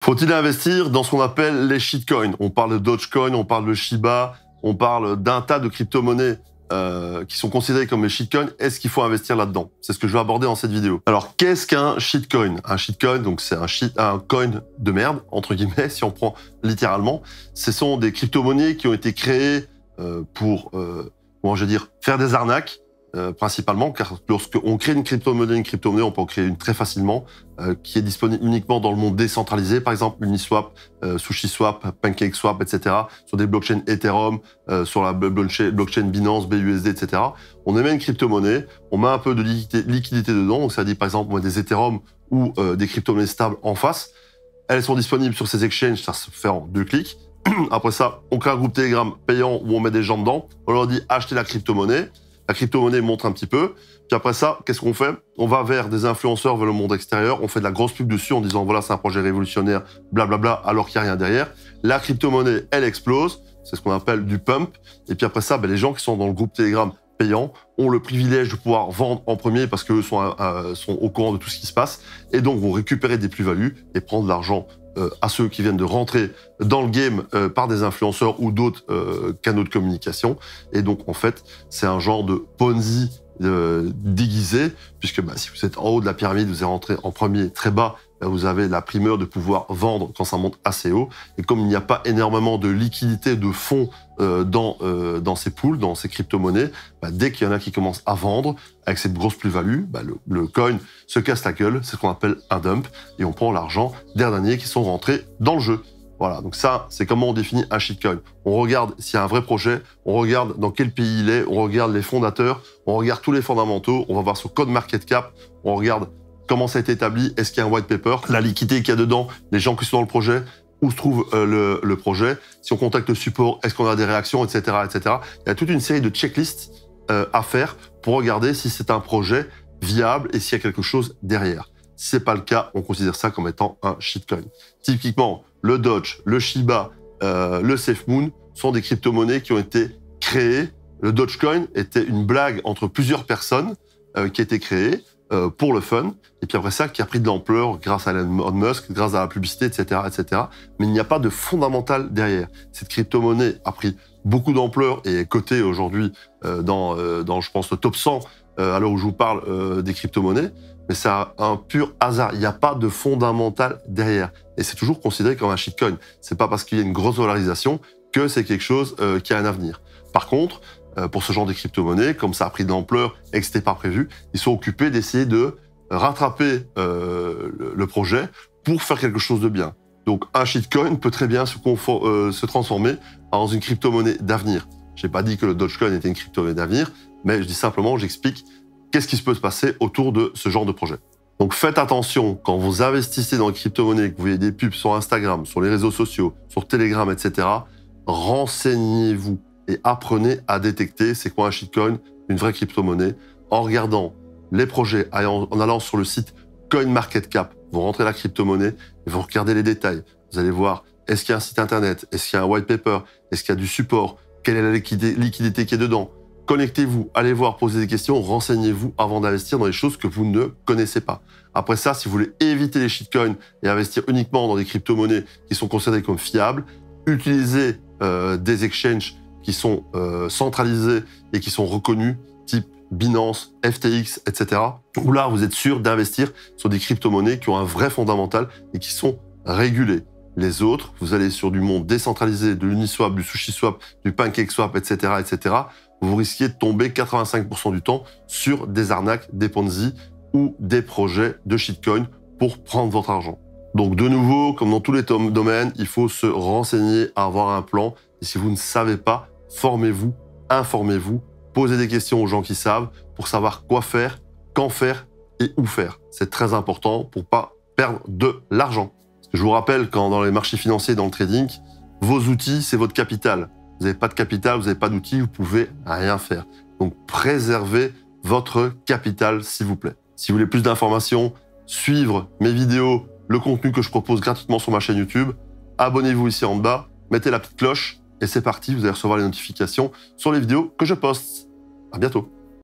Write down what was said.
Faut-il investir dans ce qu'on appelle les shitcoins? On parle de Dogecoin, on parle de Shiba, on parle d'un tas de crypto-monnaies qui sont considérées comme les shitcoins. Est-ce qu'il faut investir là-dedans? C'est ce que je vais aborder dans cette vidéo. Alors, qu'est-ce qu'un shitcoin? Un shitcoin, donc c'est un coin de merde, entre guillemets, si on prend littéralement. Ce sont des crypto-monnaies qui ont été créées pour, comment je vais dire, faire des arnaques. Principalement, car lorsqu'on crée une crypto-monnaie, on peut en créer une très facilement, qui est disponible uniquement dans le monde décentralisé, par exemple Uniswap, SushiSwap, PancakeSwap, etc., sur des blockchains Ethereum, sur la blockchain Binance, BUSD, etc. On émet une crypto-monnaie, on met un peu de liquidité dedans, donc ça dit par exemple on met des Ethereum ou des crypto-monnaies stables en face. Elles sont disponibles sur ces exchanges, ça se fait en 2 clics. Après ça, on crée un groupe Telegram payant où on met des gens dedans, on leur dit achetez la crypto-monnaie. La crypto-monnaie montre un petit peu. Puis après ça, qu'est-ce qu'on fait? On va vers des influenceurs, vers le monde extérieur. On fait de la grosse pub dessus en disant voilà, c'est un projet révolutionnaire, blablabla, alors qu'il n'y a rien derrière. La crypto-monnaie, elle explose. C'est ce qu'on appelle du pump. Et puis après ça, les gens qui sont dans le groupe Telegram payant ont le privilège de pouvoir vendre en premier parce qu'eux sont au courant de tout ce qui se passe. Et donc, vont récupérer des plus-values et prendre de l'argent à ceux qui viennent de rentrer dans le game par des influenceurs ou d'autres canaux de communication. Et donc, en fait, c'est un genre de Ponzi déguisé, puisque si vous êtes en haut de la pyramide, vous êtes rentré en premier très bas, vous avez la primeur de pouvoir vendre quand ça monte assez haut. Et comme il n'y a pas énormément de liquidité, de fonds dans ces pools, dans ces crypto-monnaies, dès qu'il y en a qui commencent à vendre, avec cette grosse plus-value, le coin se casse la gueule, c'est ce qu'on appelle un dump, et on prend l'argent des derniers qui sont rentrés dans le jeu. Voilà, donc ça, c'est comment on définit un shitcoin. On regarde s'il y a un vrai projet, on regarde dans quel pays il est, on regarde les fondateurs, on regarde tous les fondamentaux, on va voir son CoinMarketCap, on regarde comment ça a été établi, est-ce qu'il y a un white paper, la liquidité qu'il y a dedans, les gens qui sont dans le projet, où se trouve le projet, si on contacte le support, est-ce qu'on a des réactions, etc., etc. Il y a toute une série de checklists à faire pour regarder si c'est un projet viable et s'il y a quelque chose derrière. Si c'est pas le cas, on considère ça comme étant un shitcoin. Typiquement, le Doge, le Shiba, le SafeMoon sont des crypto-monnaies qui ont été créées. Le Dogecoin était une blague entre plusieurs personnes qui a été créée pour le fun, et puis après ça, qui a pris de l'ampleur grâce à Elon Musk, grâce à la publicité, etc., etc. Mais il n'y a pas de fondamental derrière. Cette crypto-monnaie a pris beaucoup d'ampleur et est cotée aujourd'hui dans, je pense, le top 100 à l'heure où je vous parle des crypto-monnaies. Mais c'est un pur hasard. Il n'y a pas de fondamental derrière. Et c'est toujours considéré comme un shitcoin. C'est pas parce qu'il y a une grosse valorisation que c'est quelque chose qui a un avenir. Par contre, pour ce genre de crypto-monnaies, comme ça a pris de l'ampleur et que c'était pas prévu, ils sont occupés d'essayer de rattraper le projet pour faire quelque chose de bien. Donc un shitcoin peut très bien se transformer en une crypto-monnaie d'avenir. J'ai pas dit que le Dogecoin était une crypto-monnaie d'avenir, mais je dis simplement, j'explique qu'est-ce qui peut se passer autour de ce genre de projet. Donc faites attention quand vous investissez dans les crypto-monnaies, que vous voyez des pubs sur Instagram, sur les réseaux sociaux, sur Telegram, etc. Renseignez-vous et apprenez à détecter c'est quoi un shitcoin, une vraie crypto-monnaie, en regardant les projets, en allant sur le site CoinMarketCap. Vous rentrez la crypto-monnaie et vous regardez les détails. Vous allez voir, est-ce qu'il y a un site internet, est-ce qu'il y a un white paper, est-ce qu'il y a du support, quelle est la liquidité qui est dedans. Connectez-vous, allez voir, posez des questions, renseignez-vous avant d'investir dans les choses que vous ne connaissez pas. Après ça, si vous voulez éviter les shitcoins et investir uniquement dans des crypto-monnaies qui sont considérées comme fiables, utilisez des exchanges qui sont centralisés et qui sont reconnus, type Binance, FTX, etc. Où là, vous êtes sûr d'investir sur des crypto-monnaies qui ont un vrai fondamental et qui sont régulées. Les autres, vous allez sur du monde décentralisé, de l'Uniswap, du SushiSwap, du PancakeSwap, etc., etc. Vous risquez de tomber 85% du temps sur des arnaques, des Ponzi ou des projets de shitcoin pour prendre votre argent. Donc de nouveau, comme dans tous les domaines, il faut se renseigner, avoir un plan. Et si vous ne savez pas, formez-vous, informez-vous, posez des questions aux gens qui savent pour savoir quoi faire, quand faire et où faire. C'est très important pour pas perdre de l'argent. Je vous rappelle, quand dans les marchés financiers, dans le trading, vos outils, c'est votre capital. Vous n'avez pas de capital, vous n'avez pas d'outils, vous pouvez rien faire. Donc préservez votre capital, s'il vous plaît. Si vous voulez plus d'informations, suivre mes vidéos, le contenu que je propose gratuitement sur ma chaîne YouTube, abonnez-vous ici en bas, mettez la petite cloche et c'est parti, vous allez recevoir les notifications sur les vidéos que je poste. À bientôt.